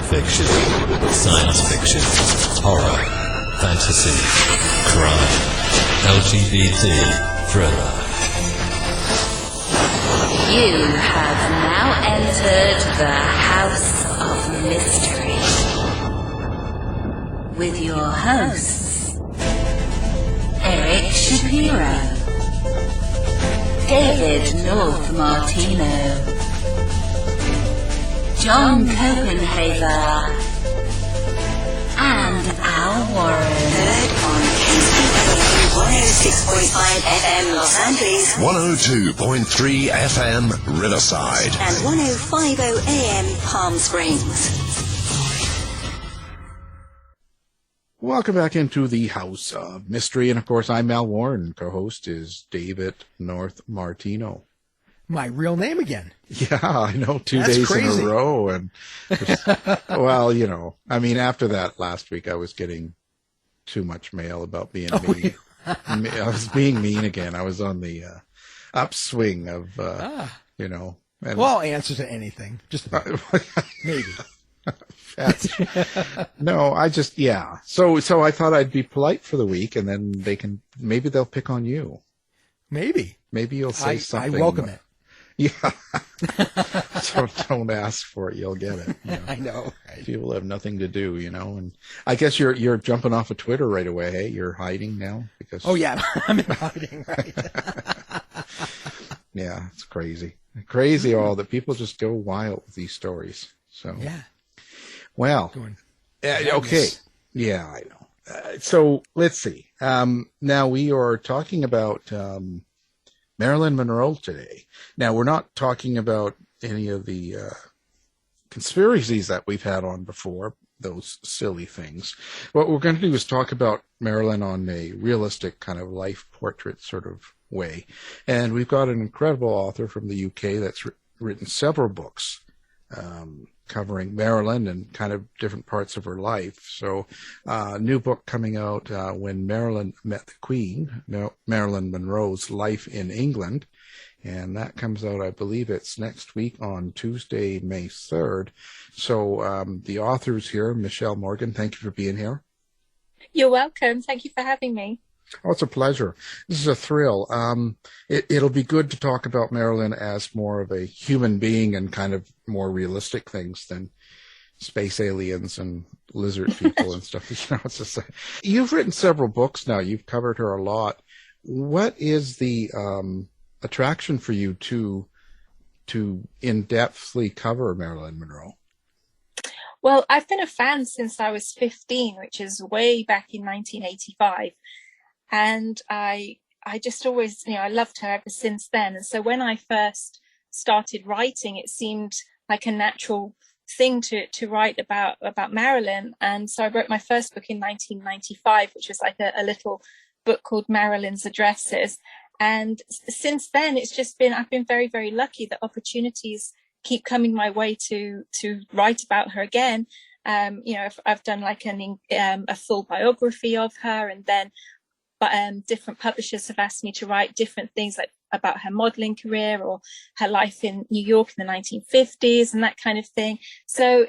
fiction, science fiction, horror, fantasy, crime, LGBT, thriller. You have now entered the House of Mystery with your hosts, Eric Shapiro, David North Martino, John Copenhaver, and Al Warren. Heard on KCP 106.5 FM Los Angeles, 102.3 FM Riverside, and 105.0 AM Palm Springs. Welcome back into the House of Mystery, and of course I'm Al Warren. Co-host is David North Martino. My real name again. Yeah, I know. Two That's days crazy. in a row. And well, you know, I mean, after that last week, I was getting too much mail about being mean. I was being mean again. I was on the upswing of, you know. And, well, I'll answer to anything. Just about. Maybe. No, I just, yeah. So I thought I'd be polite for the week, and then maybe they'll pick on you. Maybe you'll say something. I welcome it. Yeah. So don't ask for it. You'll get it. You know? I know. People have nothing to do, you know. And I guess you're jumping off of Twitter right away. Hey, you're hiding now because. Oh yeah, I'm in hiding. Right. Yeah, it's crazy. Crazy all that people just go wild with these stories. So yeah. Well. Okay. Yeah, I know. So let's see. Now we are talking about Marilyn Monroe today. Now we're not talking about any of the conspiracies that we've had on before, those silly things. What we're going to do is talk about Marilyn on a realistic kind of life portrait sort of way. And we've got an incredible author from the UK that's written several books covering Marilyn and kind of different parts of her life. So new book coming out, When Marilyn Met the Queen, Marilyn Monroe's Life in England. And that comes out, I believe it's next week on Tuesday, May 3rd. So the author's here, Michelle Morgan. Thank you for being here. You're welcome. Thank you for having me. Oh, it's a pleasure. This is a thrill. It'll be good to talk about Marilyn as more of a human being and kind of more realistic things than space aliens and lizard people and stuff. You know, it's just you've written several books now. You've covered her a lot. What is the attraction for you to in-depthly cover Marilyn Monroe? Well, I've been a fan since I was 15, which is way back in 1985. And I just always, you know, I loved her ever since then. And so when I first started writing, it seemed like a natural thing to write about Marilyn. And so I wrote my first book in 1995, which was like a little book called Marilyns Addresses. And since then, it's just been, I've been very, very lucky that opportunities keep coming my way to write about her again. You know, I've done like a full biography of her, and then different publishers have asked me to write different things like about her modeling career or her life in New York in the 1950s and that kind of thing. So,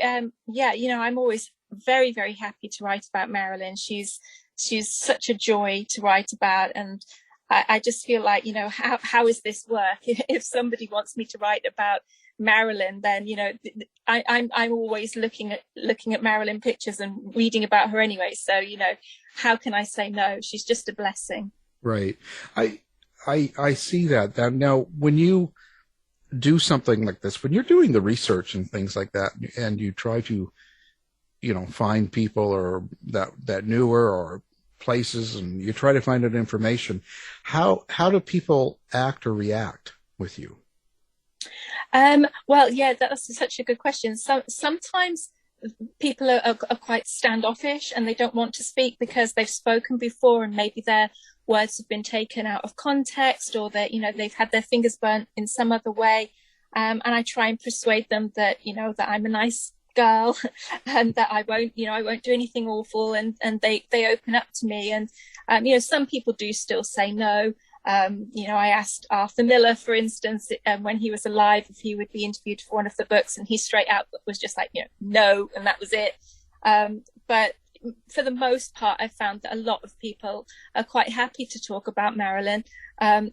yeah, you know, I'm always very, very happy to write about Marilyn. She's such a joy to write about. And I just feel like, you know, how is this work? If somebody wants me to write about Marilyn, then, you know, I'm always looking at Marilyn pictures and reading about her anyway. So, you know, how can I say no? She's just a blessing. Right. I see that. Now, when you do something like this, when you're doing the research and things like that, and you try to, you know, find people or that knew her or places, and you try to find out information, how do people act or react with you? Well, yeah, that's such a good question. So sometimes people are quite standoffish and they don't want to speak because they've spoken before and maybe their words have been taken out of context, or that, you know, they've had their fingers burnt in some other way. And I try and persuade them that, you know, that I'm a nice girl and that I won't do anything awful, and they open up to me. And, you know, some people do still say no. I asked Arthur Miller, for instance, when he was alive, if he would be interviewed for one of the books, and he straight out was just like, no, and that was it. But for the most part, I found that a lot of people are quite happy to talk about Marilyn.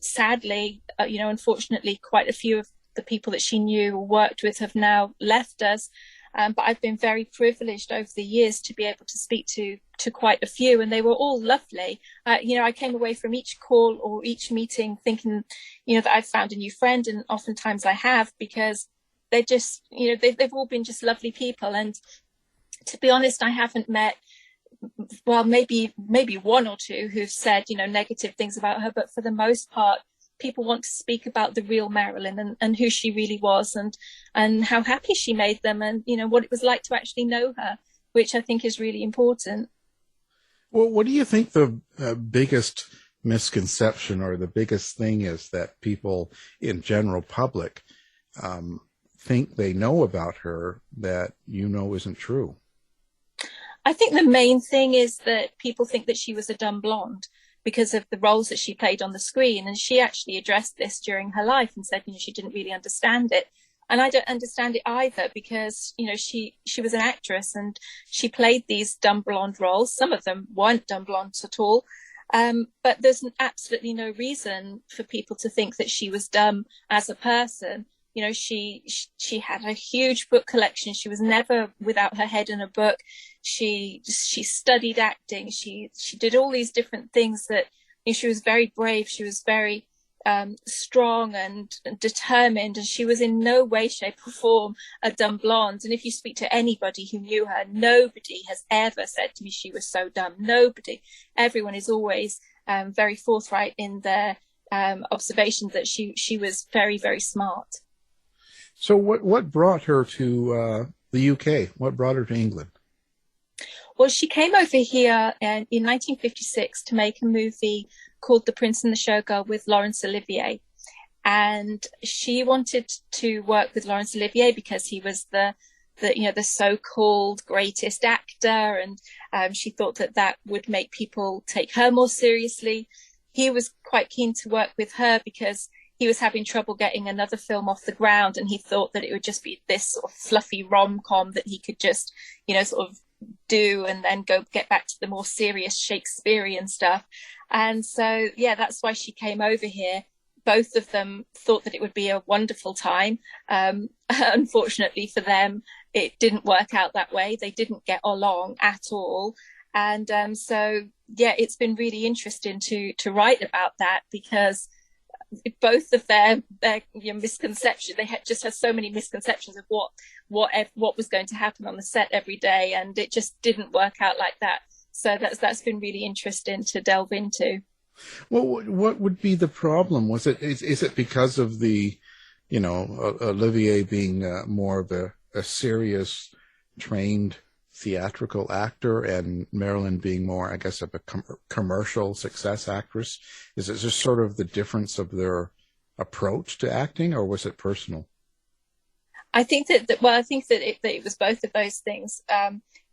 Sadly, unfortunately, quite a few of the people that she knew or worked with have now left us. But I've been very privileged over the years to be able to speak to quite a few, and they were all lovely. I came away from each call or each meeting thinking, that I've found a new friend, and oftentimes I have, because they're just, they've all been just lovely people. And to be honest, I haven't met, well, maybe one or two who've said, negative things about her, but for the most part, people want to speak about the real Marilyn and who she really was, and how happy she made them, and what it was like to actually know her, which I think is really important. Well, what do you think the biggest misconception or the biggest thing is that people in general public think they know about her that isn't true? I think the main thing is that people think that she was a dumb blonde because of the roles that she played on the screen. And she actually addressed this during her life and said, she didn't really understand it. And I don't understand it either, because, she was an actress and she played these dumb blonde roles. Some of them weren't dumb blondes at all. But there's absolutely no reason for people to think that she was dumb as a person. She had a huge book collection. She was never without her head in a book. She studied acting. She did all these different things that she was very brave. She was very strong and determined, and she was in no way, shape or form a dumb blonde. And if you speak to anybody who knew her, nobody has ever said to me she was so dumb. Nobody. Everyone is always very forthright in their observations that she was very, very smart. So what brought her to the UK? What brought her to England? Well, she came over here in 1956 to make a movie called The Prince and the Showgirl with Laurence Olivier. And she wanted to work with Laurence Olivier because he was the so-called greatest actor. And she thought that would make people take her more seriously. He was quite keen to work with her because he was having trouble getting another film off the ground, and he thought that it would just be this sort of fluffy rom-com that he could just, sort of do and then get back to the more serious Shakespearean stuff. And so, that's why she came over here. Both of them thought that it would be a wonderful time. Unfortunately for them, it didn't work out that way. They didn't get along at all. And it's been really interesting to write about that, because both of their misconceptions, they just had so many misconceptions of what was going to happen on the set every day, and it just didn't work out like that. So that's been really interesting to delve into. Well, what would be the problem? Is it because of the, Olivier being more of a serious, trained theatrical actor, and Marilyn being more, I guess, of a commercial success actress? Is it just sort of the difference of their approach to acting, or was it personal? I think that it was both of those things.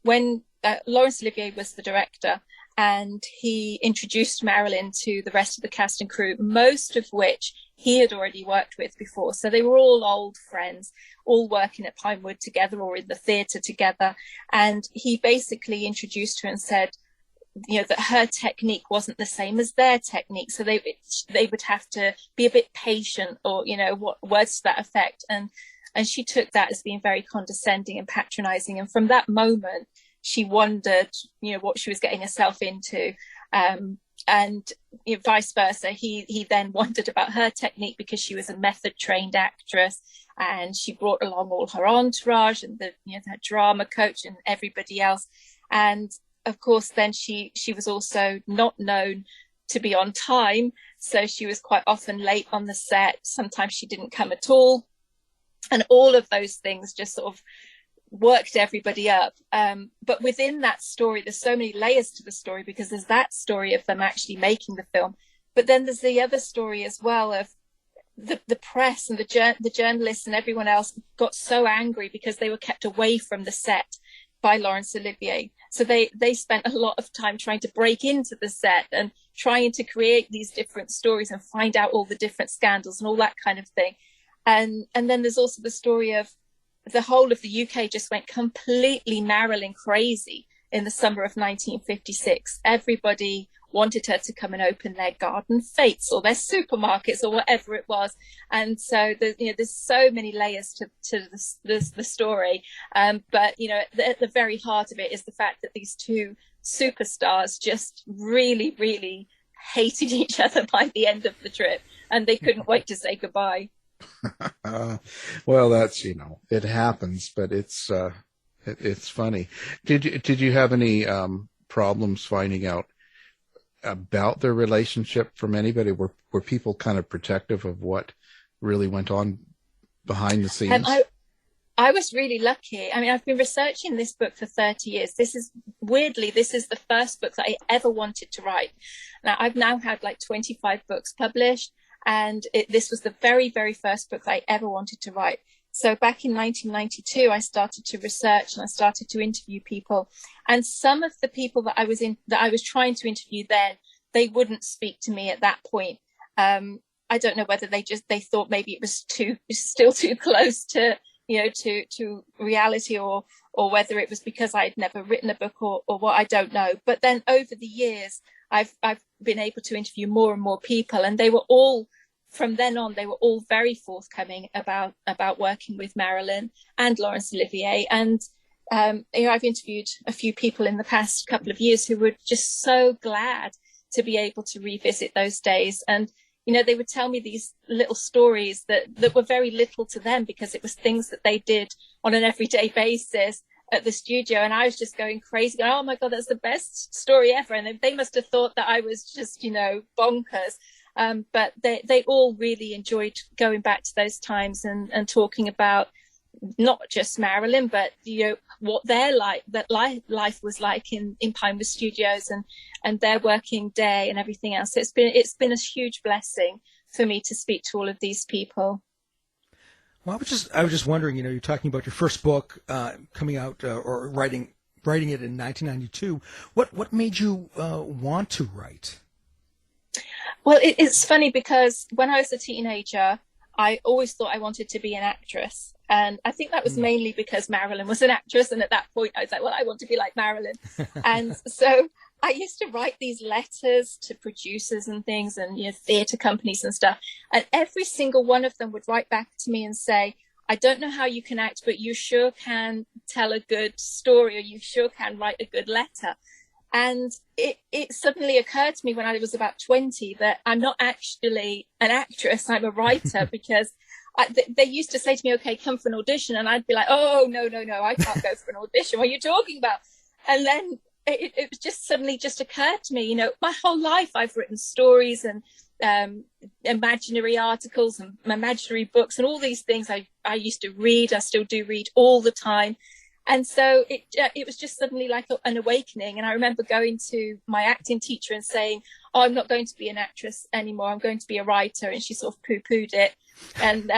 When Laurence Olivier was the director, and he introduced Marilyn to the rest of the cast and crew, most of which he had already worked with before. So they were all old friends, all working at Pinewood together or in the theatre together. And he basically introduced her and said, that her technique wasn't the same as their technique. So they would have to be a bit patient, or, what words to that effect. And she took that as being very condescending and patronizing. And from that moment, she wondered, what she was getting herself into. And vice versa. He then wondered about her technique, because she was a method trained actress, and she brought along all her entourage and her drama coach and everybody else. And of course, then she was also not known to be on time. So she was quite often late on the set. Sometimes she didn't come at all. And all of those things just sort of worked everybody up. But within that story, there's so many layers to the story, because there's that story of them actually making the film. But then there's the other story as well of the press and the journalists and everyone else got so angry because they were kept away from the set by Laurence Olivier. So they spent a lot of time trying to break into the set and trying to create these different stories and find out all the different scandals and all that kind of thing. And then there's also the story of the whole of the UK just went completely Marilyn crazy in the summer of 1956. Everybody wanted her to come and open their garden fetes or their supermarkets or whatever it was. And so there's so many layers to the story. But, at the very heart of it is the fact that these two superstars just really, really hated each other by the end of the trip, and they couldn't wait to say goodbye. Well, that's, it happens, but it's funny. Did you have any problems finding out about their relationship from anybody? Were people kind of protective of what really went on behind the scenes? I was really lucky. I mean, I've been researching this book for 30 years. This is the first book that I ever wanted to write. Now, I've now had like 25 books published, and this was the very, very first book that I ever wanted to write. So back in 1992, I started to research and I started to interview people. And some of the people that I was trying to interview then, they wouldn't speak to me at that point. I don't know whether they thought maybe it was still too close to reality, or whether it was because I had never written a book or what, I don't know. But then over the years, I've been able to interview more and more people, and they were all, from then on, they were all very forthcoming about working with Marilyn and Laurence Olivier. And I've interviewed a few people in the past couple of years who were just so glad to be able to revisit those days. And they would tell me these little stories that were very little to them, because it was things that they did on an everyday basis at the studio. And I was just going crazy, going, oh my God, that's the best story ever. And they must have thought that I was just, bonkers. But they all really enjoyed going back to those times and talking about not just Marilyn, but what their life was like in Pinewood Studios and their working day and everything else. So it's been a huge blessing for me to speak to all of these people. Well, I was just wondering, you're talking about your first book coming out or writing it in 1992. What made you want to write? Well, it's funny because when I was a teenager, I always thought I wanted to be an actress. And I think that was mainly because Marilyn was an actress. And at that point, I was like, well, I want to be like Marilyn. And so I used to write these letters to producers and things and, theatre companies and stuff. And every single one of them would write back to me and say, I don't know how you can act, but you sure can tell a good story, or you sure can write a good letter. And it suddenly occurred to me when I was about 20 that I'm not actually an actress, I'm a writer, because they used to say to me, okay, come for an audition. And I'd be like, oh, no, I can't go for an audition. What are you talking about? And then it was just suddenly just occurred to me, my whole life I've written stories and imaginary articles and imaginary books and all these things. I used to read, I still do read all the time. And so it was just suddenly like an awakening. And I remember going to my acting teacher and saying, oh, I'm not going to be an actress anymore. I'm going to be a writer. And she sort of poo-pooed it. And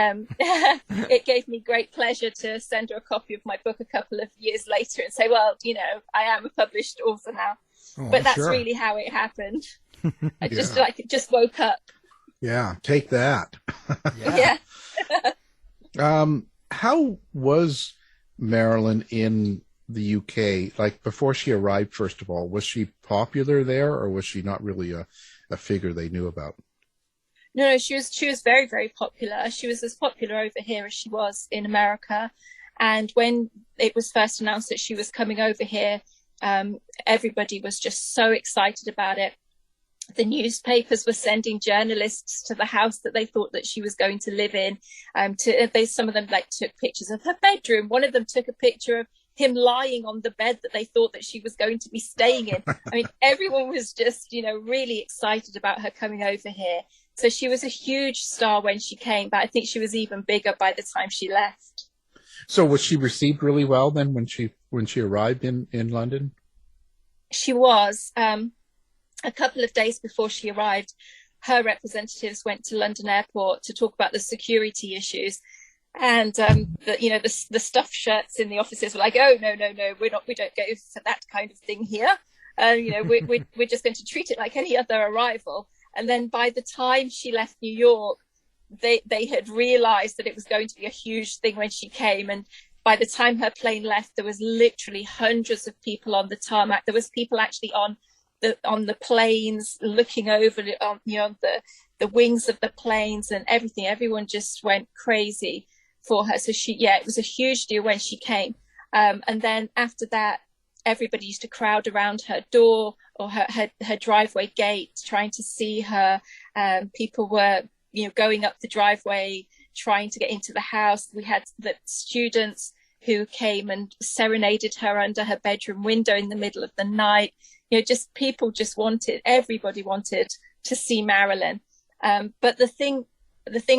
it gave me great pleasure to send her a copy of my book a couple of years later and say, well, I am a published author now. Oh, but that's sure. really how it happened. I just woke up. Yeah, take that. Yeah. How was Marilyn in the UK? Like, before she arrived, first of all, was she popular there, or was she not really a figure they knew about? No, she was very, very popular. She was as popular over here as she was in America. And when it was first announced that she was coming over here, everybody was just so excited about it. The newspapers were sending journalists to the house that they thought that she was going to live in. Some of them took pictures of her bedroom. One of them took a picture of him lying on the bed that they thought that she was going to be staying in. I mean, everyone was just, really excited about her coming over here. So she was a huge star when she came, but I think she was even bigger by the time she left. So was she received really well then when she arrived in London? She was. A couple of days before she arrived, her representatives went to London Airport to talk about the security issues. And the stuffed shirts in the offices were like, oh no, we don't go for that kind of thing here. We're just going to treat it like any other arrival. And then by the time she left New York, they had realized that it was going to be a huge thing when she came. And by the time her plane left, there was literally hundreds of people on the tarmac. There was people actually on the planes looking over on the wings of the planes and everything. Everyone just went crazy for her. So it was a huge deal when she came. And then after that, everybody used to crowd around her door or her driveway gate trying to see her. People were, going up the driveway, trying to get into the house. We had the students who came and serenaded her under her bedroom window in the middle of the night. Everybody wanted to see Marilyn. But the thing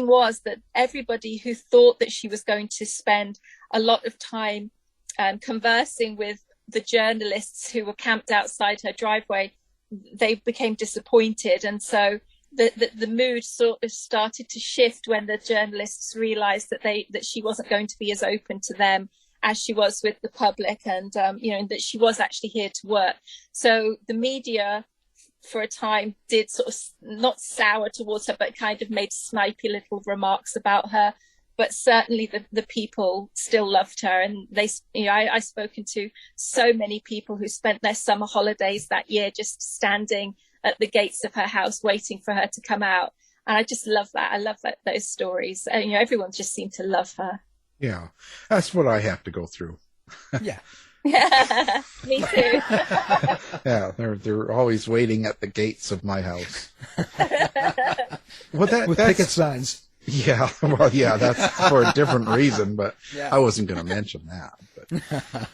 was that everybody who thought that she was going to spend a lot of time conversing with the journalists who were camped outside her driveway, they became disappointed. And so the mood sort of started to shift when the journalists realized that she wasn't going to be as open to them as she was with the public, and that she was actually here to work. So the media for a time did sort of not sour towards her, but kind of made snipey little remarks about her. But certainly the people still loved her. And I've spoken to so many people who spent their summer holidays that year just standing at the gates of her house waiting for her to come out. And I just love that. I love those stories. And, everyone just seemed to love her. Yeah, that's what I have to go through. Yeah. Yeah, me too. Yeah, they're always waiting at the gates of my house. Well, with picket signs. Yeah, well, yeah, that's for a different reason, but yeah. I wasn't going to mention that. But.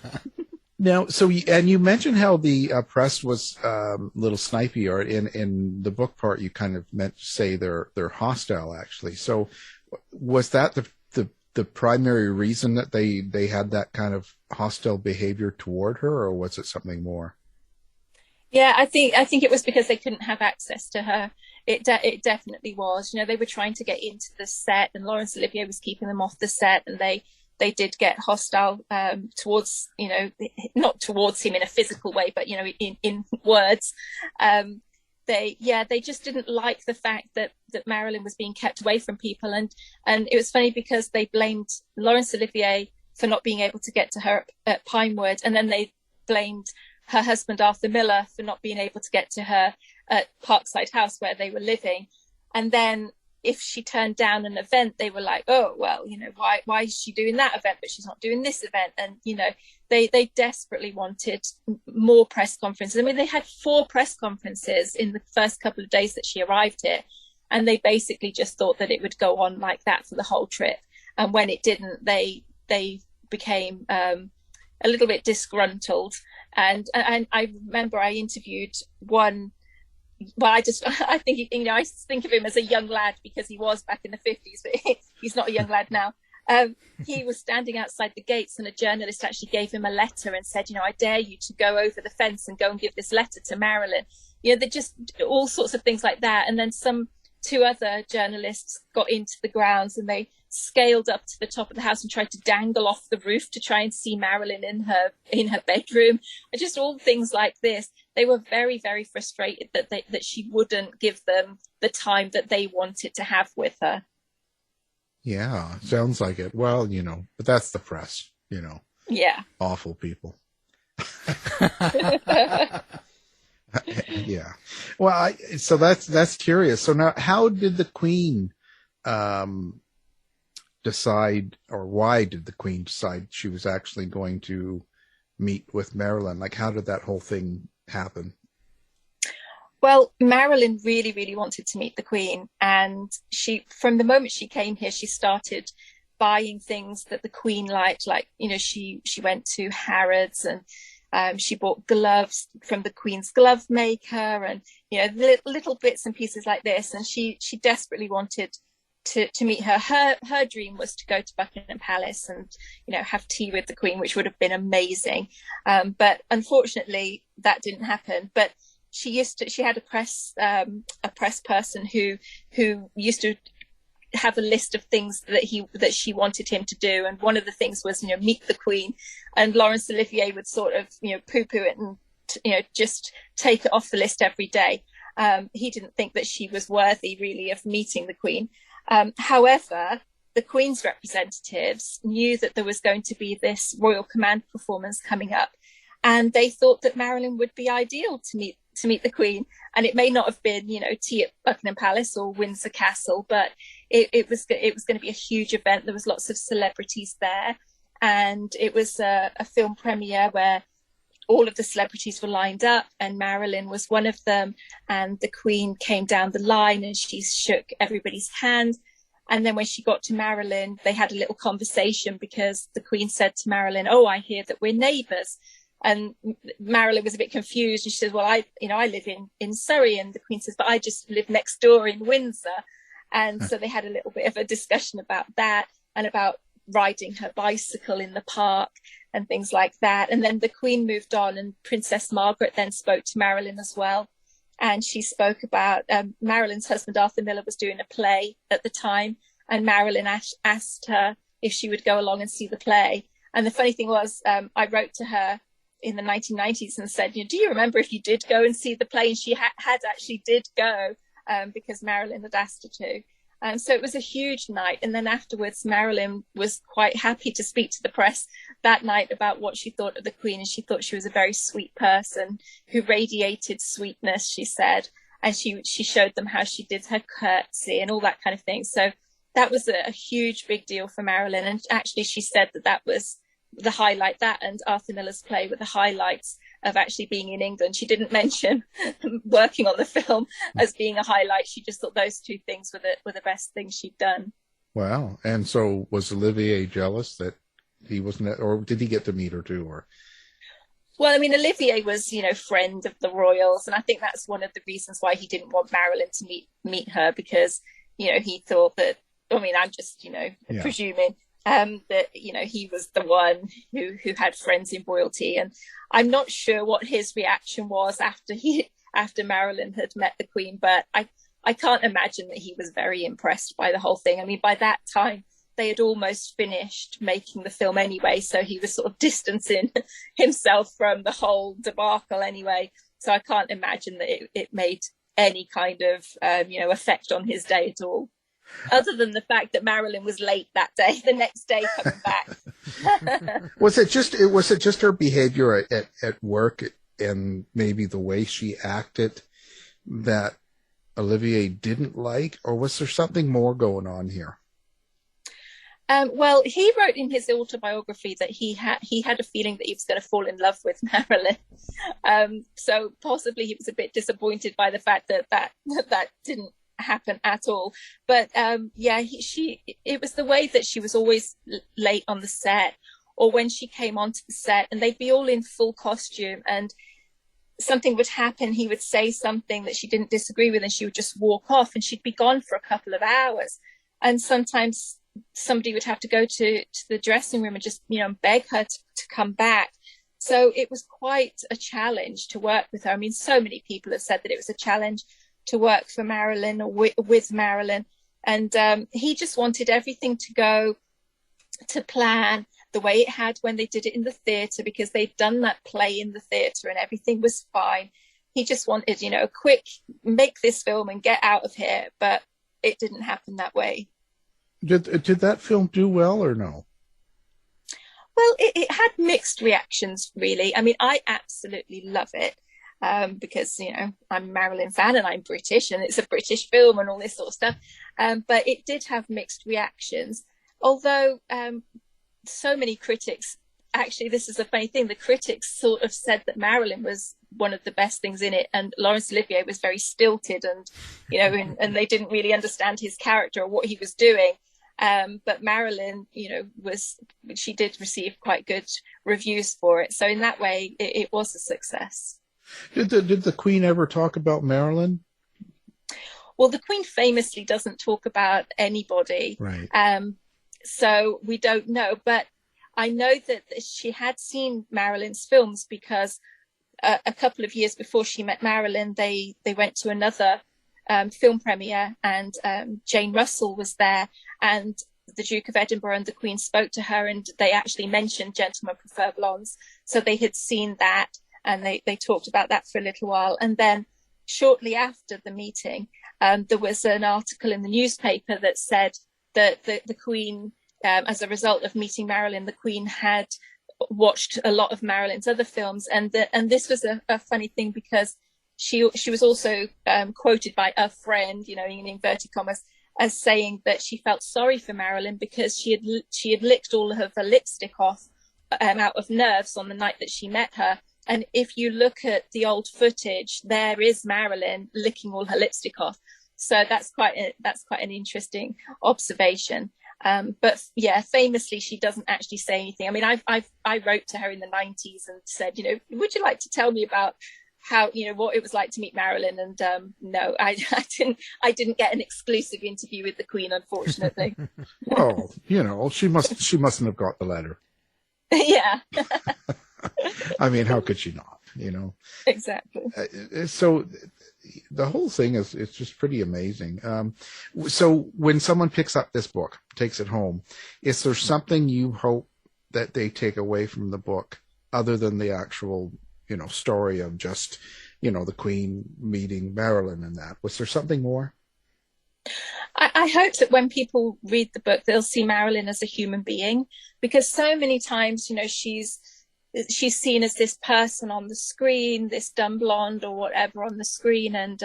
Now, you mentioned how the press was a little snipey, or in the book part, you kind of meant to say they're hostile, actually. So, was that the primary reason that they had that kind of hostile behavior toward her, or was it something more? Yeah, I think it was because they couldn't have access to her. It definitely was. They were trying to get into the set, and Laurence Olivier was keeping them off the set, and they did get hostile towards, not towards him in a physical way, but in words. They just didn't like the fact that Marilyn was being kept away from people, and it was funny because they blamed Laurence Olivier for not being able to get to her at Pinewood, and then they blamed her husband Arthur Miller for not being able to get to her at Parkside House where they were living. And then if she turned down an event, they were like, oh, well, why is she doing that event, but she's not doing this event? And, they desperately wanted more press conferences. I mean, they had 4 press conferences in the first couple of days that she arrived here. And they basically just thought that it would go on like that for the whole trip. And when it didn't, they became a little bit disgruntled. And I remember I interviewed one. Well, I think I think of him as a young lad because he was back in the 50s, but he's not a young lad now. He was standing outside the gates, and a journalist actually gave him a letter and said, I dare you to go over the fence and go and give this letter to Marilyn. They're just all sorts of things like that. And then 2 other journalists got into the grounds, and they scaled up to the top of the house and tried to dangle off the roof to try and see Marilyn in her bedroom, and just all things like this. They were very, very frustrated that she wouldn't give them the time that they wanted to have with her. Yeah, sounds like it. Well, but that's the press, Yeah. Awful people. Yeah. Well, so that's curious. So now, how did the Queen decide, or why did the Queen decide she was actually going to meet with Marilyn? Like, how did that whole thing happen? Well, Marilyn really, really wanted to meet the Queen, and from the moment she came here, she started buying things that the Queen liked. Like, she went to Harrods, and she bought gloves from the Queen's glove maker, and little bits and pieces like this. And she desperately wanted to meet her. Her dream was to go to Buckingham Palace and have tea with the Queen, which would have been amazing. But unfortunately, that didn't happen. But she had a press person who used to have a list of things that she wanted him to do, and one of the things was, meet the Queen. And Laurence Olivier would sort of, poo-poo it and just take it off the list every day. He didn't think that she was worthy really of meeting the Queen. However, the Queen's representatives knew that there was going to be this Royal Command performance coming up, and they thought that Marilyn would be ideal to meet the Queen. And it may not have been, tea at Buckingham Palace or Windsor Castle, but it was going to be a huge event. There was lots of celebrities there, and it was a film premiere where all of the celebrities were lined up, and Marilyn was one of them. And the Queen came down the line and she shook everybody's hand. And then when she got to Marilyn, they had a little conversation, because the Queen said to Marilyn, "Oh, I hear that we're neighbours." And Marilyn was a bit confused, and she says, "Well, I live in Surrey." And the Queen says, "But I just live next door in Windsor." And so they had a little bit of a discussion about that, and about riding her bicycle in the park and things like that. And then the Queen moved on, and Princess Margaret then spoke to Marilyn as well. And she spoke about Marilyn's husband, Arthur Miller, was doing a play at the time, and Marilyn asked her if she would go along and see the play. And the funny thing was, I wrote to her in the 1990s and said, "Do you remember if you did go and see the play?" And she had actually did go, because Marilyn had asked her to. So it was a huge night. And then afterwards, Marilyn was quite happy to speak to the press that night about what she thought of the Queen. And she thought she was a very sweet person who radiated sweetness, she said. And she showed them how she did her curtsy and all that kind of thing. So that was a huge, big deal for Marilyn. And actually, she said that was the highlight, that and Arthur Miller's play were the highlights of actually being in England. She didn't mention working on the film as being a highlight. She just thought those two things were the best things she'd done. Wow. And so was Olivier jealous that he wasn't, or did he get to meet her too? Or? Well, I mean, Olivier was, friend of the royals. And I think that's one of the reasons why he didn't want Marilyn to meet her, because, he thought that, I'm just, presuming that, he was the one who had friends in royalty. And I'm not sure what his reaction was after Marilyn had met the Queen, but I can't imagine that he was very impressed by the whole thing. I mean, by that time, they had almost finished making the film anyway, so he was sort of distancing himself from the whole debacle anyway. So I can't imagine that it made any kind of, effect on his day at all. Other than the fact that Marilyn was late that day, the next day coming back. Was it just her behavior at work and maybe the way she acted that Olivier didn't like, or was there something more going on here? Well, he wrote in his autobiography that he had a feeling that he was going to fall in love with Marilyn. So possibly he was a bit disappointed by the fact that didn't happen at all. But it was the way that she was always late on the set, or when she came onto the set, and they'd be all in full costume, and something would happen, he would say something that she didn't disagree with, and she would just walk off, and she'd be gone for a couple of hours. And sometimes somebody would have to go to the dressing room and just beg her to come back. So it was quite a challenge to work with her. I mean, so many people have said that it was a challenge to work for Marilyn or with Marilyn. And he just wanted everything to go to plan the way it had when they did it in the theatre, because they'd done that play in the theatre and everything was fine. He just wanted, a quick, make this film and get out of here. But it didn't happen that way. Did that film do well or no? Well, it had mixed reactions, really. I mean, I absolutely love it. Because, I'm a Marilyn fan and I'm British and it's a British film and all this sort of stuff. But it did have mixed reactions. Although so many critics, actually, this is a funny thing, the critics sort of said that Marilyn was one of the best things in it, and Laurence Olivier was very stilted and, and they didn't really understand his character or what he was doing. But Marilyn, she did receive quite good reviews for it. So in that way, it was a success. Did the Queen ever talk about Marilyn? Well, the Queen famously doesn't talk about anybody. Right. So we don't know. But I know that she had seen Marilyn's films, because a couple of years before she met Marilyn, they went to another film premiere, and Jane Russell was there, and the Duke of Edinburgh and the Queen spoke to her, and they actually mentioned Gentlemen Prefer Blondes. So they had seen that, and they talked about that for a little while. And then shortly after the meeting, there was an article in the newspaper that said that the Queen, as a result of meeting Marilyn, the Queen had watched a lot of Marilyn's other films. And this was a funny thing, because she was also quoted by a friend, you know, in inverted commas, as saying that she felt sorry for Marilyn because she had licked all of her lipstick off out of nerves on the night that she met her. And if you look at the old footage, there is Marilyn licking all her lipstick off. So that's quite an interesting observation. But yeah, famously, she doesn't actually say anything. I mean, I wrote to her in the 90s and said, you know, would you like to tell me about how, you know, what it was like to meet Marilyn? And no, I didn't get an exclusive interview with the Queen, unfortunately. Well, you know, she mustn't have got the letter. Yeah. I mean, how could she not? You know. Exactly. So the whole thing is just pretty amazing. So when someone picks up this book, takes it home, is there something you hope that they take away from the book other than the actual, you know, story of just, you know, the Queen meeting Marilyn and that? Was there something more? I hope that when people read the book, they'll see Marilyn as a human being, because so many times, you know, she's seen as this person on the screen, this dumb blonde or whatever on the screen, and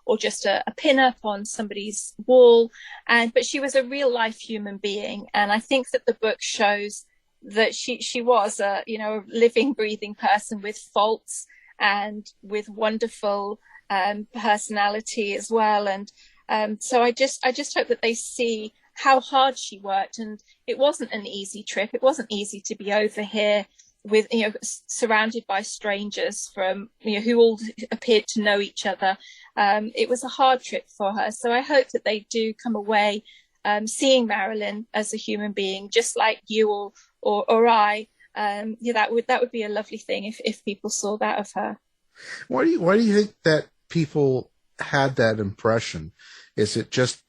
or just a pin-up on somebody's wall. But she was a real life human being, and I think that the book shows that she was a, you know, living, breathing person with faults and with wonderful personality as well. And so I just hope that they see how hard she worked, and it wasn't an easy trip. It wasn't easy to be over here with, you know, surrounded by strangers from, you know, who all appeared to know each other. It was a hard trip for her. So I hope that they do come away seeing Marilyn as a human being, just like you or I. Yeah, that would be a lovely thing if people saw that of her. Why do you think that people had that impression? Is it just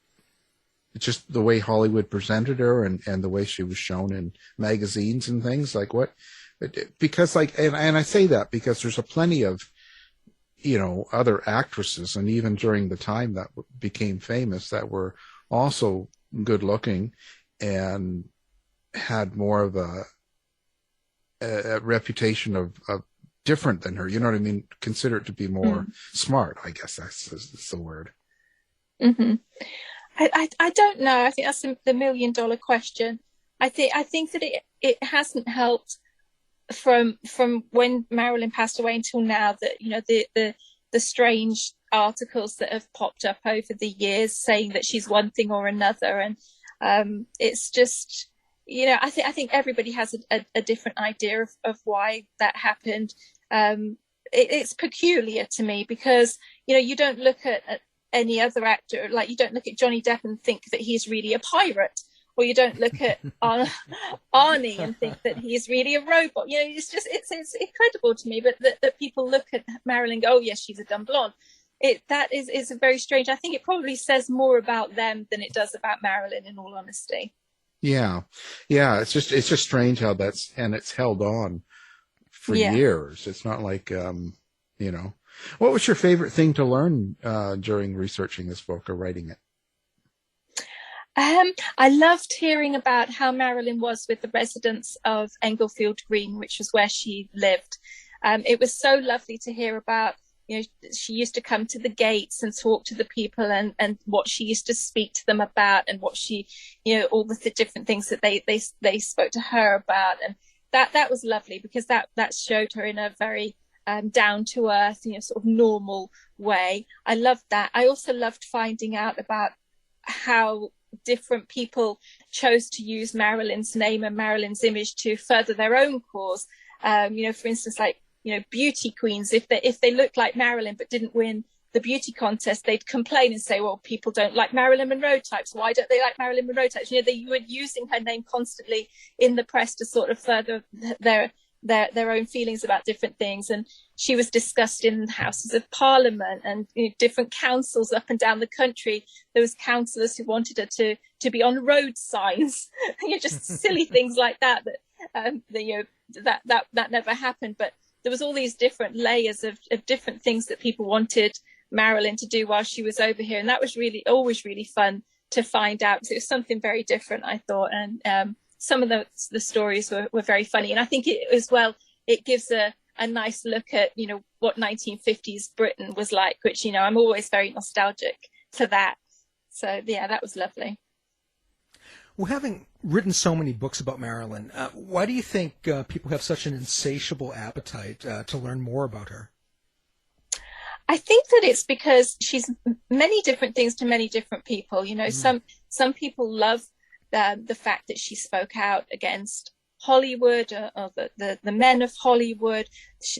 the way Hollywood presented her and the way she was shown in magazines and things? Like what? Because like, and I say that because there's a plenty of, you know, other actresses, and even during the time that became famous, that were also good looking and had more of a reputation of different than her. You know what I mean? Considered to be more smart, I guess that's the word. Mm-hmm. I don't know. I think that's the $1 million question. I think that it hasn't helped from when Marilyn passed away until now, that, you know, the strange articles that have popped up over the years saying that she's one thing or another, and it's just, you know, I think everybody has a different idea of why that happened. It's peculiar to me because, you know, you don't look at any other actor, like you don't look at Johnny Depp and think that he's really a pirate, or you don't look at Arnie and think that he's really a robot. You know, it's incredible to me, but that people look at Marilyn and go, oh yes, she's a dumb blonde. That is very strange. I think it probably says more about them than it does about Marilyn, in all honesty. Yeah. It's just strange how it's held on for years. It's not like, you know. What was your favorite thing to learn during researching this book or writing it? I loved hearing about how Marilyn was with the residents of Englefield Green, which was where she lived. It was so lovely to hear about, you know, she used to come to the gates and talk to the people and what she used to speak to them about, and what she, you know, all the different things that they spoke to her about. And that was lovely, because that showed her in a very down to earth, you know, sort of normal way. I loved that. I also loved finding out about how different people chose to use Marilyn's name and Marilyn's image to further their own cause. You know, for instance, like, you know, beauty queens, if they looked like Marilyn but didn't win the beauty contest, they'd complain and say, well, people don't like Marilyn Monroe types. Why don't they like Marilyn Monroe types? You know, they were using her name constantly in the press to sort of further their own feelings about different things. And she was discussed in the Houses of Parliament and different councils up and down the country. There was councillors who wanted her to be on road signs, just silly things like that. That never happened. But there was all these different layers of different things that people wanted Marilyn to do while she was over here, and that was always really fun to find out, because it was something very different, I thought. And some of the stories were very funny, and I think it gives a nice look at what 1950s Britain was like, which I'm always very nostalgic for that. So yeah, that was lovely. Well, having written so many books about Marilyn, why do you think people have such an insatiable appetite to learn more about her? I think that it's because she's many different things to many different people. Some people love the fact that she spoke out against Hollywood, or the men of Hollywood.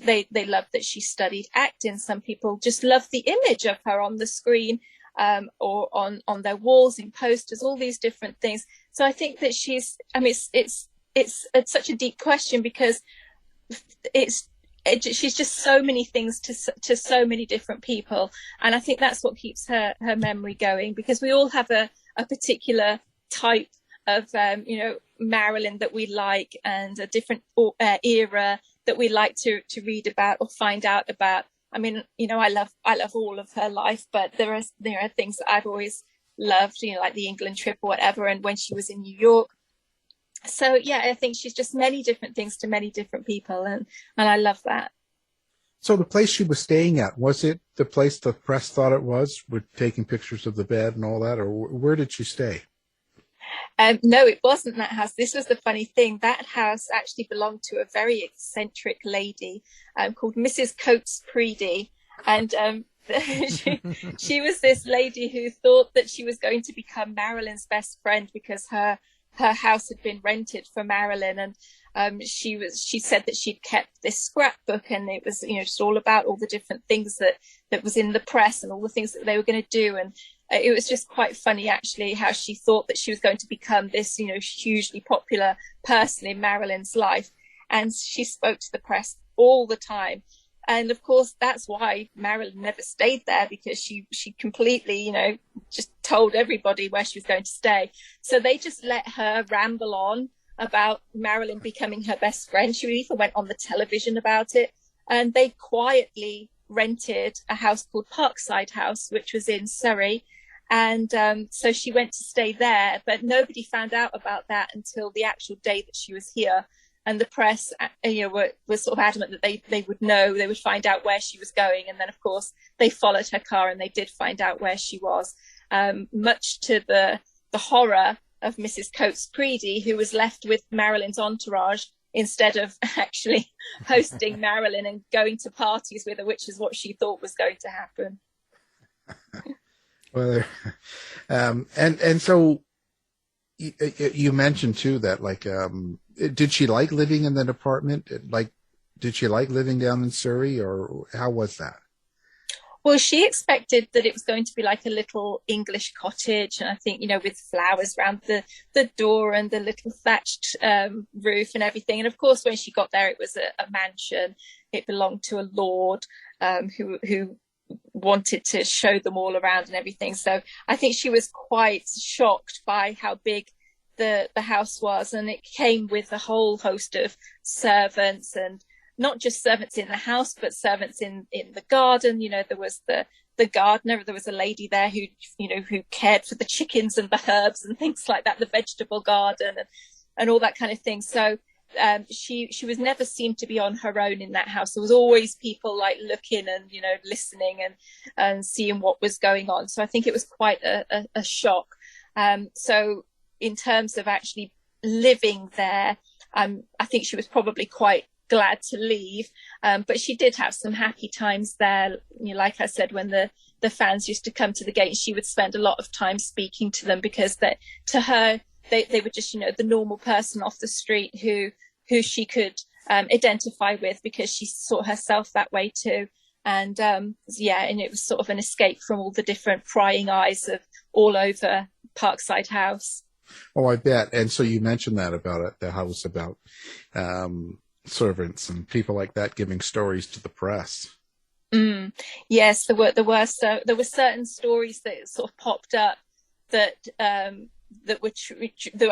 They love that she studied acting. Some people just love the image of her on the screen, or on their walls, in posters, all these different things. So I think that she's such a deep question, because she's just so many things to so many different people. And I think that's what keeps her memory going, because we all have a particular type of Marilyn that we like, and a different era that we like to read about or find out about. I mean, I love all of her life, but there are things that I've always loved, like the England trip or whatever, and when she was in New York. So yeah, I think she's just many different things to many different people, and I love that. So the place she was staying at, was it the place the press thought it was, with taking pictures of the bed and all that, or where did she stay? No, it wasn't that house. This was the funny thing. That house actually belonged to a very eccentric lady called Mrs. Coates Preedy. And she was this lady who thought that she was going to become Marilyn's best friend, because her house had been rented for Marilyn. And she said that she'd kept this scrapbook, and it was just all about all the different things that was in the press and all the things that they were going to do. And it was just quite funny, actually, how she thought that she was going to become this hugely popular person in Marilyn's life. And she spoke to the press all the time. And of course, that's why Marilyn never stayed there, because she completely, just told everybody where she was going to stay. So they just let her ramble on about Marilyn becoming her best friend. She even went on the television about it. And they quietly rented a house called Parkside House, which was in Surrey. And so she went to stay there, but nobody found out about that until the actual day that she was here. And the press, were sort of adamant that they would know, they would find out where she was going. And then, of course, they followed her car, and they did find out where she was, much to the horror of Mrs. Coates Preedy, who was left with Marilyn's entourage instead of actually hosting Marilyn and going to parties with her, which is what she thought was going to happen. Well, and so you mentioned too that did she like living in that apartment? Did she like living down in Surrey, or how was that? Well, she expected that it was going to be like a little English cottage, and I think, with flowers around the door and the little thatched roof and everything. And of course, when she got there, it was a mansion. It belonged to a lord who wanted to show them all around and everything. So I think she was quite shocked by how big the house was, and it came with a whole host of servants, and not just servants in the house, but servants in the garden. There was the gardener. There was a lady there who cared for the chickens and the herbs and things like that, the vegetable garden and all that kind of thing. So she was never seemed to be on her own in that house. There was always people looking and listening and seeing what was going on. So I think it was quite a shock. So in terms of actually living there, I think she was probably quite glad to leave, but she did have some happy times there. Like I said, when the fans used to come to the gate, she would spend a lot of time speaking to them, because to her they were just the normal person off the street who she could identify with, because she saw herself that way too. And and it was sort of an escape from all the different prying eyes of all over Parkside House. Oh, I bet. And so you mentioned that about it, the house, about servants and people like that giving stories to the press. Yes, there were certain stories that sort of popped up that that were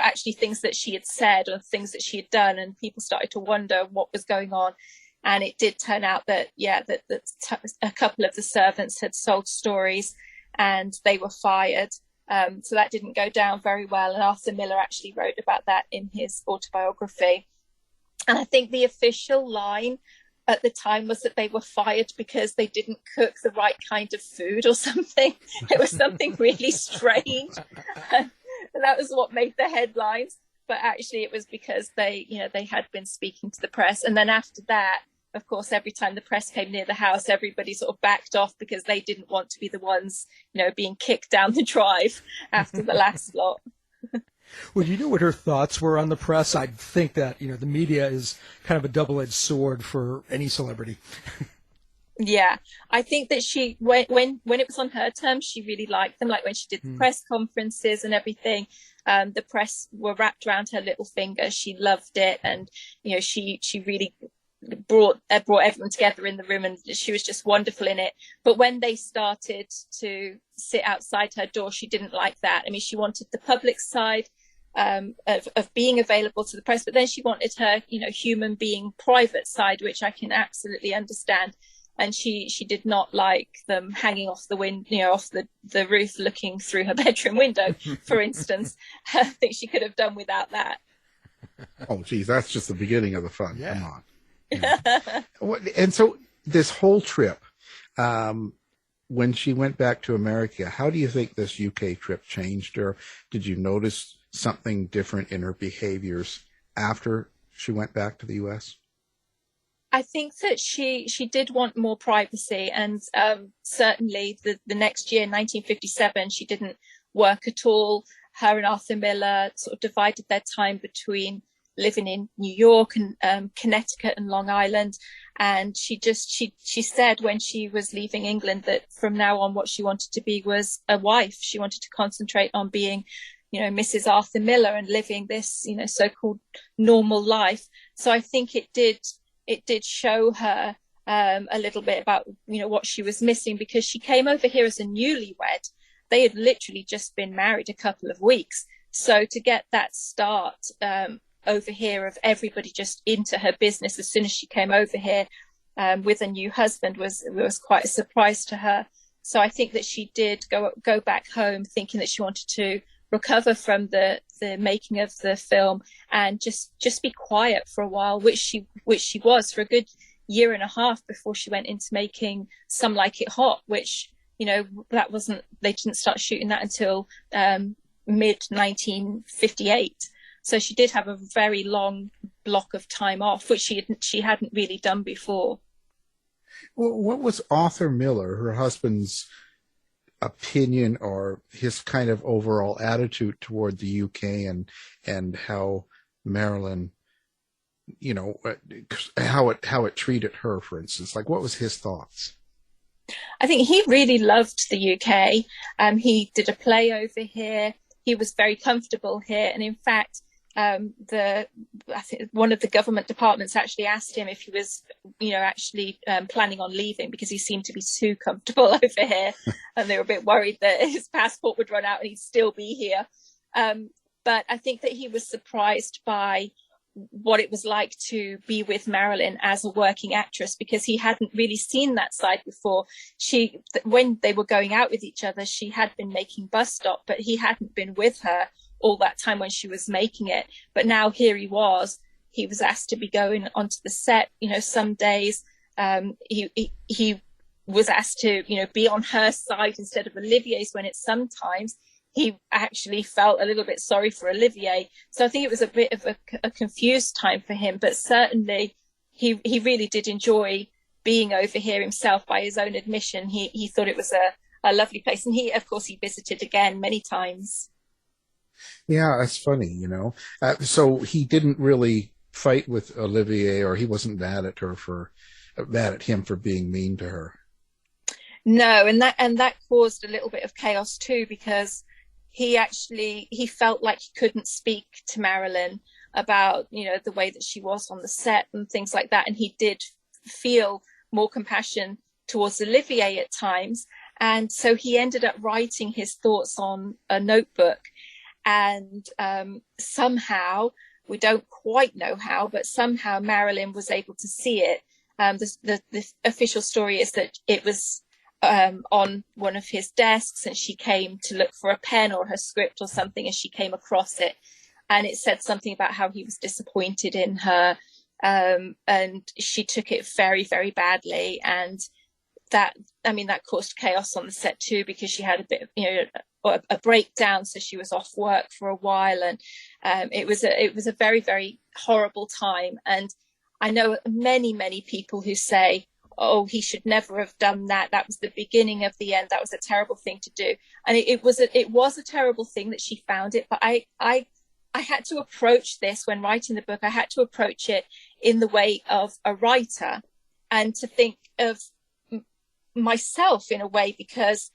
actually things that she had said or things that she had done, and people started to wonder what was going on. And it did turn out that a couple of the servants had sold stories, and they were fired. So that didn't go down very well. And Arthur Miller actually wrote about that in his autobiography. And I think the official line at the time was that they were fired because they didn't cook the right kind of food or something. It was something really strange. And that was what made the headlines. But actually it was because they had been speaking to the press. And then after that, of course, every time the press came near the house, everybody sort of backed off because they didn't want to be the ones, being kicked down the drive after the last lot. Well, do you know what her thoughts were on the press? I think that, the media is kind of a double-edged sword for any celebrity. Yeah, I think that she, when it was on her terms, she really liked them. Like when she did the press conferences and everything, the press were wrapped around her little finger. She loved it. And, she really brought everyone together in the room, and she was just wonderful in it. But when they started to sit outside her door, she didn't like that. I mean, she wanted the public side of being available to the press, but then she wanted her, human being private side, which I can absolutely understand. And she did not like them hanging off the off the roof, looking through her bedroom window, for instance. I think she could have done without that. Oh, geez, that's just the beginning of the fun. Yeah. Come on. Yeah. And so this whole trip, when she went back to America, how do you think this UK trip changed her? Did you notice something different in her behaviors after she went back to the US? I think that she did want more privacy, and certainly the next year, 1957, she didn't work at all. Her and Arthur Miller sort of divided their time between living in New York and Connecticut and Long Island. And she said when she was leaving England that from now on what she wanted to be was a wife. She wanted to concentrate on being, Mrs. Arthur Miller and living this, so-called normal life. So I think it did show her a little bit about, what she was missing, because she came over here as a newlywed. They had literally just been married a couple of weeks. So to get that start over here of everybody just into her business as soon as she came over here with a new husband was quite a surprise to her. So I think that she did go back home thinking that she wanted to recover from the making of the film and just be quiet for a while, which she was for a good year and a half before she went into making Some Like It Hot, which they didn't start shooting that until mid 1958. So she did have a very long block of time off, which she hadn't really done before. Well, what was Arthur Miller, her husband's, opinion or his kind of overall attitude toward the UK and how Marilyn, how it treated her, for instance? Like, what was his thoughts? I think he really loved the UK. He did a play over here. He was very comfortable here. And in fact, I think one of the government departments actually asked him if he was, actually planning on leaving, because he seemed to be too comfortable over here. And they were a bit worried that his passport would run out and he'd still be here. But I think that he was surprised by what it was like to be with Marilyn as a working actress, because he hadn't really seen that side before. When they were going out with each other, she had been making Bus Stop, but he hadn't been with her all that time when she was making it. But now here he was asked to be going onto the set, some days. He was asked to, be on her side instead of Olivier's, when it's sometimes he actually felt a little bit sorry for Olivier. So I think it was a bit of a confused time for him, but certainly he really did enjoy being over here himself. By his own admission, he thought it was a lovely place. And of course, he visited again many times. Yeah, that's funny, So he didn't really fight with Olivier, or he wasn't mad at him for being mean to her. No, and that caused a little bit of chaos too, because he felt like he couldn't speak to Marilyn about, the way that she was on the set and things like that. And he did feel more compassion towards Olivier at times. And so he ended up writing his thoughts on a notebook. And somehow, we don't quite know how, but somehow Marilyn was able to see it. The official story is that it was on one of his desks, and she came to look for a pen or her script or something, and she came across it. And it said something about how he was disappointed in her. And she took it very, very badly. And that caused chaos on the set too, because she had a bit of, a breakdown. So she was off work for a while. And it was a very, very horrible time. And I know many, many people who say, oh, he should never have done that. That was the beginning of the end. That was a terrible thing to do. And it was a terrible thing that she found it. But I had to approach this when writing the book. I had to approach it in the way of a writer, and to think of myself in a way, because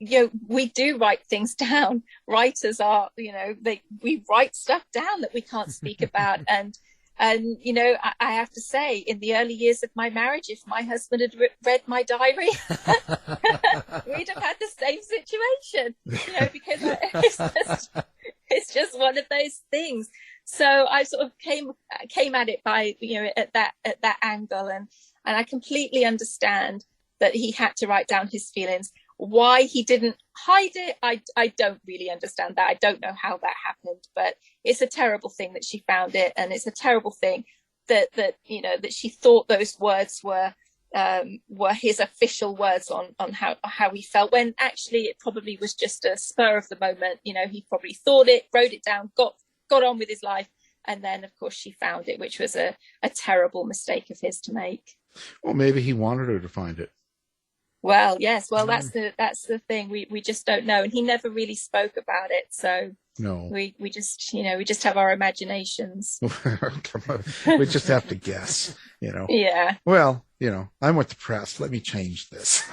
we do write things down. Writers are, we write stuff down that we can't speak about. And I have to say, in the early years of my marriage, if my husband had read my diary, we'd have had the same situation, because it's just one of those things. So I sort of came at it by, at that angle, and I completely understand that he had to write down his feelings. Why he didn't hide it, I don't really understand that. I don't know how that happened, but it's a terrible thing that she found it, and it's a terrible thing that she thought those words were his official words on how he felt, when actually it probably was just a spur of the moment. He probably thought it, wrote it down, got on with his life, and then of course she found it, which was a terrible mistake of his to make. Well, maybe he wanted her to find it. Well, yes. Well, that's the thing. We just don't know, and he never really spoke about it. So no, we just have our imaginations. Come on. We just have to guess. Yeah. Well, I'm with the press. Let me change this.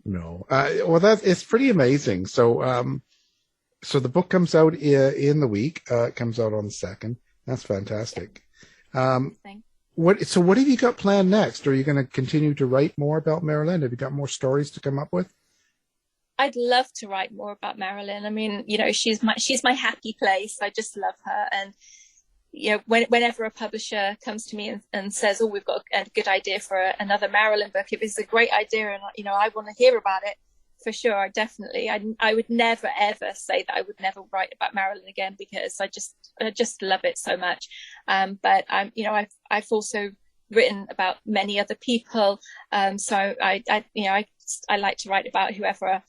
No. Well, it's pretty amazing. So, so the book comes out in the week. It comes out on the 2nd. That's fantastic. Thanks. What have you got planned next? Are you going to continue to write more about Marilyn? Have you got more stories to come up with? I'd love to write more about Marilyn. I mean, she's my happy place. I just love her. And, whenever a publisher comes to me and says, oh, we've got a good idea for another Marilyn book, if it's a great idea and, I want to hear about it, for sure, definitely. I would never, ever say that I would never write about Marilyn again, because I just love it so much. But I've also written about many other people. So I like to write about whoever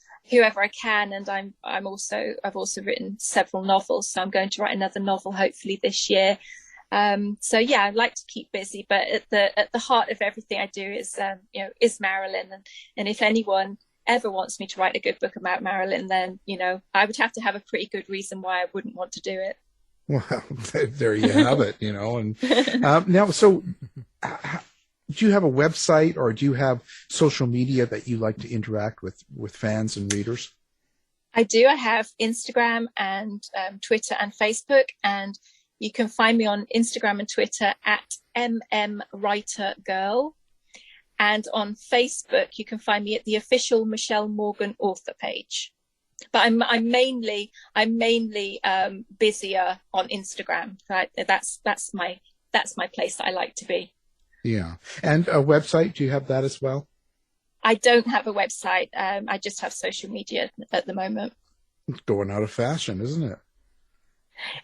I can. And I've also written several novels. So I'm going to write another novel, hopefully this year. So yeah, I like to keep busy, but at the heart of everything I do is Marilyn. And if anyone ever wants me to write a good book about Marilyn, then I would have to have a pretty good reason why I wouldn't want to do it. Well, there you have it. And now, so do you have a website, or do you have social media that you like to interact with fans and readers? I do. I have Instagram and Twitter and Facebook, and you can find me on Instagram and Twitter at mmwritergirl. And on Facebook, you can find me at the official Michelle Morgan author page. But I'm mainly busier on Instagram. Right? That's my place that I like to be. Yeah. And a website, do you have that as well? I don't have a website. I just have social media at the moment. It's going out of fashion, isn't it?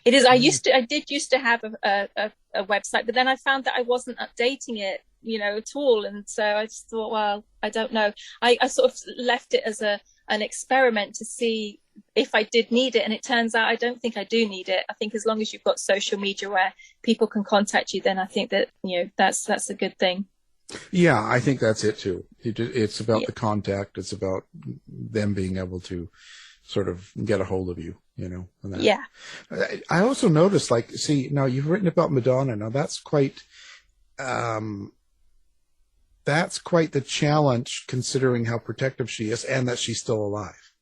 It is. I did used to have a website, but then I found that I wasn't updating it, at all. And so I just thought, well, I don't know. I sort of left it as an experiment to see if I did need it. And it turns out I don't think I do need it. I think as long as you've got social media where people can contact you, then I think that, that's a good thing. Yeah, I think that's it too. It's about the contact. It's about them being able to sort of get a hold of you, and that. Yeah. I also noticed, now you've written about Madonna. Now that's quite the challenge, considering how protective she is and that she's still alive.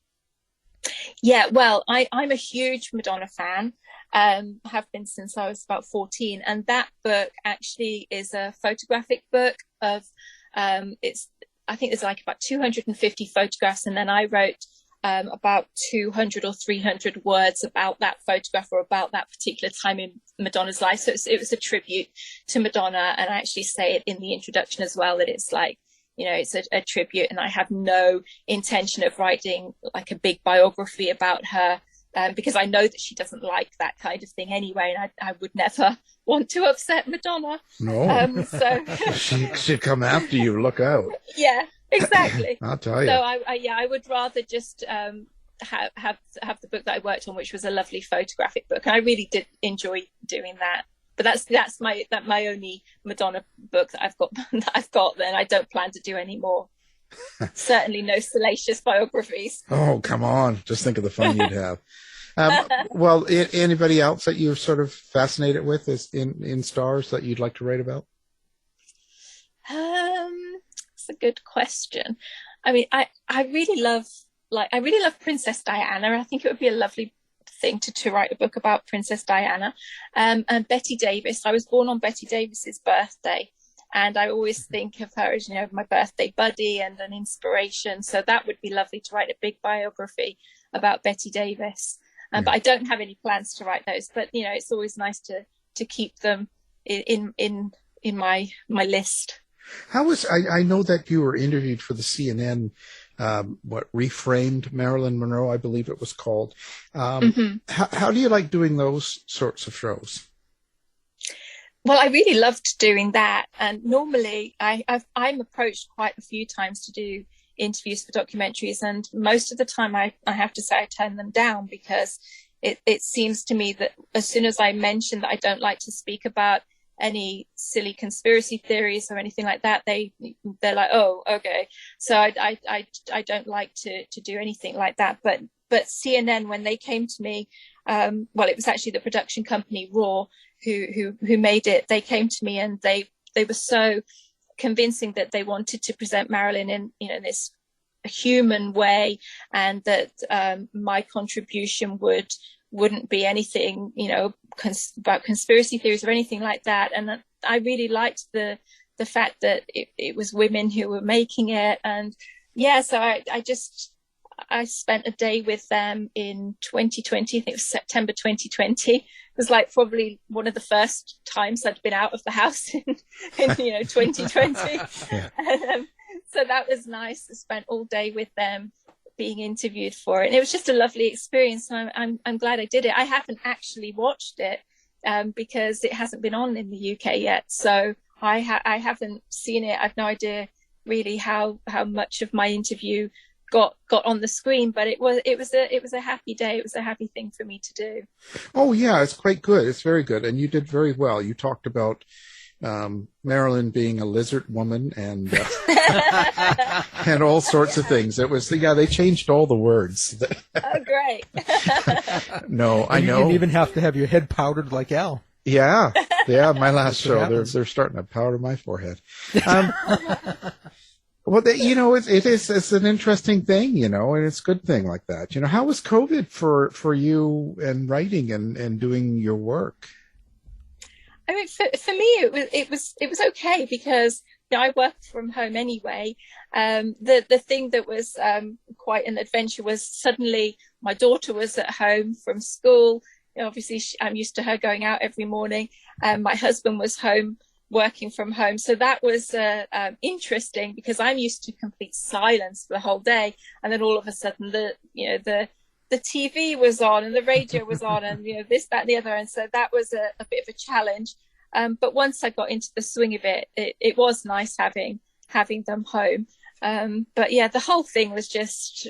Yeah, well, I'm a huge Madonna fan. have been since I was about 14. And that book actually is a photographic book of, I think there's like about 250 photographs. And then I wrote about 200 or 300 words about that photograph or about that particular time in Madonna's life. So it was a tribute to Madonna. And I actually say it in the introduction as well, that it's like, it's a tribute, and I have no intention of writing like a big biography about her, because I know that she doesn't like that kind of thing anyway, and I would never want to upset Madonna. No. So she'd come after you. Look out. Yeah, exactly. I'll tell you. So I would rather just have the book that I worked on, which was a lovely photographic book, and I really did enjoy doing that. But that's my only Madonna book that I've got. Then I don't plan to do any more. Certainly no salacious biographies. Oh, come on! Just think of the fun you'd have. Well, anybody else that you're sort of fascinated with is in stars that you'd like to write about? That's a good question. I mean, I really love Princess Diana. I think it would be a lovely thing to write a book about Princess Diana. And Betty Davis. I was born on Betty Davis's birthday, and I always think of her as my birthday buddy and an inspiration. So that would be lovely to write a big biography about Betty Davis. But I don't have any plans to write those. But it's always nice to keep them in my list. I know that you were interviewed for the CNN. Reframed Marilyn Monroe, I believe it was called. How do you like doing those sorts of shows? Well, I really loved doing that. And normally I'm approached quite a few times to do interviews for documentaries. And most of the time I have to say I turn them down, because it seems to me that as soon as I mention that I don't like to speak about any silly conspiracy theories or anything like that, they're like, oh, okay. So I don't like to do anything like that. But CNN, when they came to me, it was actually the production company Raw who made it. They came to me and they were so convincing that they wanted to present Marilyn in this human way, and that my contribution wouldn't be anything about conspiracy theories or anything like that. And I really liked the fact that it was women who were making it. And so I spent a day with them in 2020. I think it was September 2020. It was like probably one of the first times I'd been out of the house in 2020. Yeah. So that was nice. I spent all day with them, being interviewed for it, and it was just a lovely experience. And I'm glad I did it. I haven't actually watched it because it hasn't been on in the UK yet, so I haven't seen it. I've no idea really how much of my interview got on the screen, but it was a happy day. It was a happy thing for me to do. Oh yeah, it's quite good. It's very good, and you did very well. You talked about Marilyn being a lizard woman and and all sorts of things. It was they changed all the words. Oh, great! No, I know. You didn't even have to have your head powdered like Al. Yeah. My last show, they're starting to powder my forehead. Well, it's an interesting thing, and it's a good thing like that. How was COVID for you and writing and doing your work? I mean, for me, it was okay, because I worked from home anyway. The thing that was quite an adventure was suddenly my daughter was at home from school. Obviously, I'm used to her going out every morning. My husband was home working from home, so that was interesting, because I'm used to complete silence for the whole day, and then all of a sudden the TV was on and the radio was on, and this, that, and the other, and so that was a bit of a challenge. But once I got into the swing of it, it was nice having them home. But yeah, the whole thing was just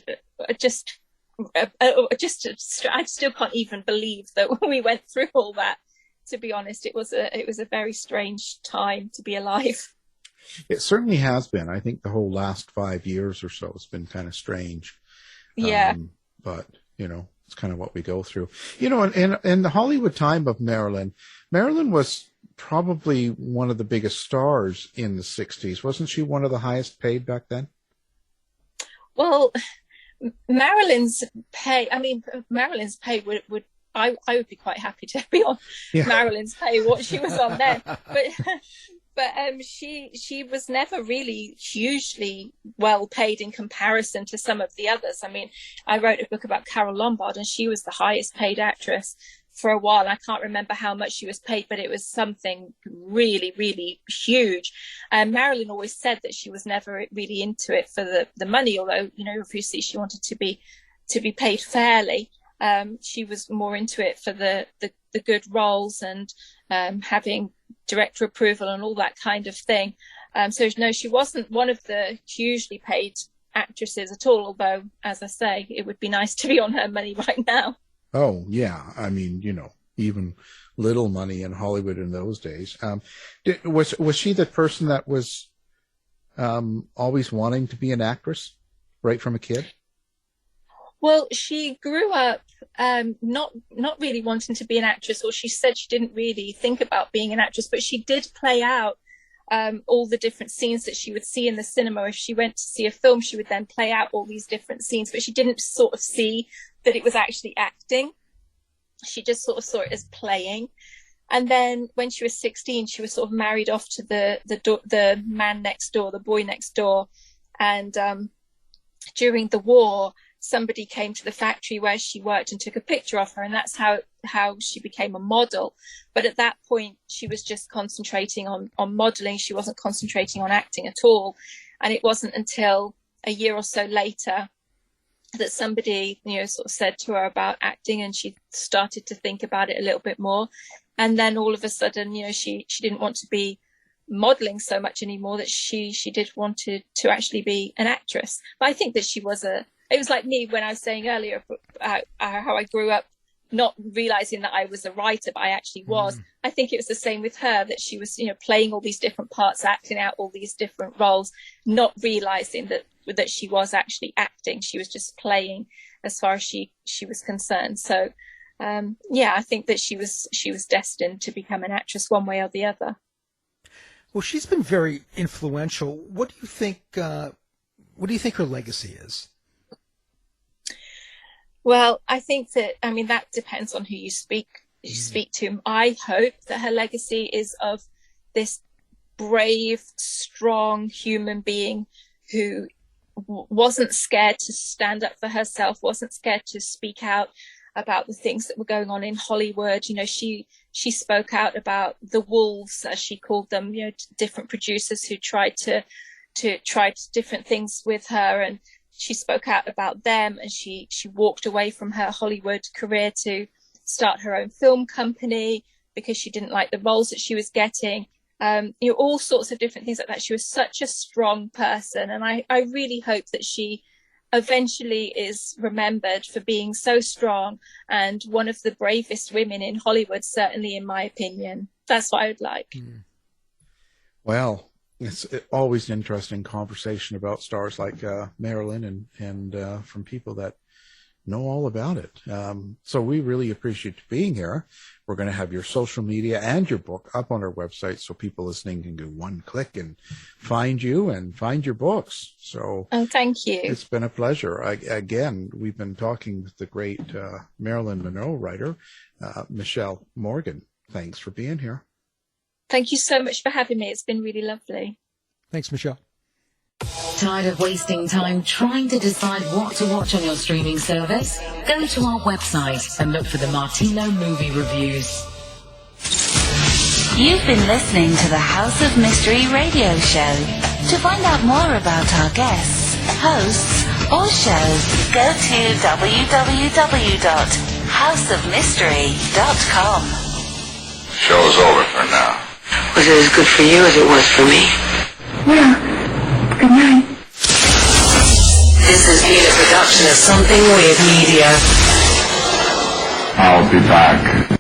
I still can't even believe that we went through all that. To be honest, it was a very strange time to be alive. It certainly has been. I think the whole last 5 years or so has been kind of strange. Yeah. But it's kind of what we go through. In the Hollywood time of Marilyn was probably one of the biggest stars in the 60s. Wasn't she one of the highest paid back then? Well, Marilyn's pay would I would be quite happy to be on Marilyns pay what she was on then. But she was never really hugely well paid in comparison to some of the others. I mean, I wrote a book about Carole Lombard, and she was the highest paid actress for a while. I can't remember how much she was paid, but it was something really, really huge. And Marilyn always said that she was never really into it for the money, although, you know, obviously she wanted to be paid fairly. She was more into it for the good roles and having director approval and all that kind of thing. So no, she wasn't one of the hugely paid actresses at all, although, as I say, it would be nice to be on her money right now. Oh, yeah. I mean, you know, even little money in Hollywood in those days. Was she the person that was always wanting to be an actress right from a kid? Well, she grew up not really wanting to be an actress, or she said she didn't really think about being an actress, but she did play out all the different scenes that she would see in the cinema. If she went to see a film, she would then play out all these different scenes, but she didn't sort of see that it was actually acting. She just sort of saw it as playing. And then when she was 16, she was sort of married off to the man next door, the boy next door. And during the war, somebody came to the factory where she worked and took a picture of her, and that's how she became a model. But at that point, she was just concentrating on modeling. She wasn't concentrating on acting at all. And it wasn't until a year or so later that somebody, you know, sort of said to her about acting, and she started to think about it a little bit more. And then all of a sudden, you know, she didn't want to be modeling so much anymore, that she did want to actually be an actress. But I think that it was like me when I was saying earlier how I grew up not realizing that I was a writer, but I actually was. I think it was the same with her, that she was, you know, playing all these different parts, acting out all these different roles, not realizing that she was actually acting. She was just playing as far as she was concerned. So, I think that she was destined to become an actress one way or the other. Well, she's been very influential. What do you think her legacy is? Well, I think that depends on who you speak to. I hope that her legacy is of this brave, strong human being who wasn't scared to stand up for herself, wasn't scared to speak out about the things that were going on in Hollywood. You know, she spoke out about the wolves, as she called them, you know, different producers who tried to try different things with her, and she spoke out about them, and she walked away from her Hollywood career to start her own film company because she didn't like the roles that she was getting. All sorts of different things like that. She was such a strong person, and I really hope that she eventually is remembered for being so strong and one of the bravest women in Hollywood, certainly in my opinion. That's what I would like. Well, it's always an interesting conversation about stars like Marilyn and from people that know all about it. So we really appreciate you being here. We're going to have your social media and your book up on our website so people listening can do one click and find you and find your books. So thank you. It's been a pleasure. Again, we've been talking with the great Marilyn Monroe writer, Michelle Morgan. Thanks for being here. Thank you so much for having me. It's been really lovely. Thanks, Michelle. Tired of wasting time trying to decide what to watch on your streaming service? Go to our website and look for the Martino movie reviews. You've been listening to the House of Mystery radio show. To find out more about our guests, hosts, or shows, go to www.houseofmystery.com. Show's over for now. Was it as good for you as it was for me? Well, good night. This has been a production of Something Weird Media. I'll be back.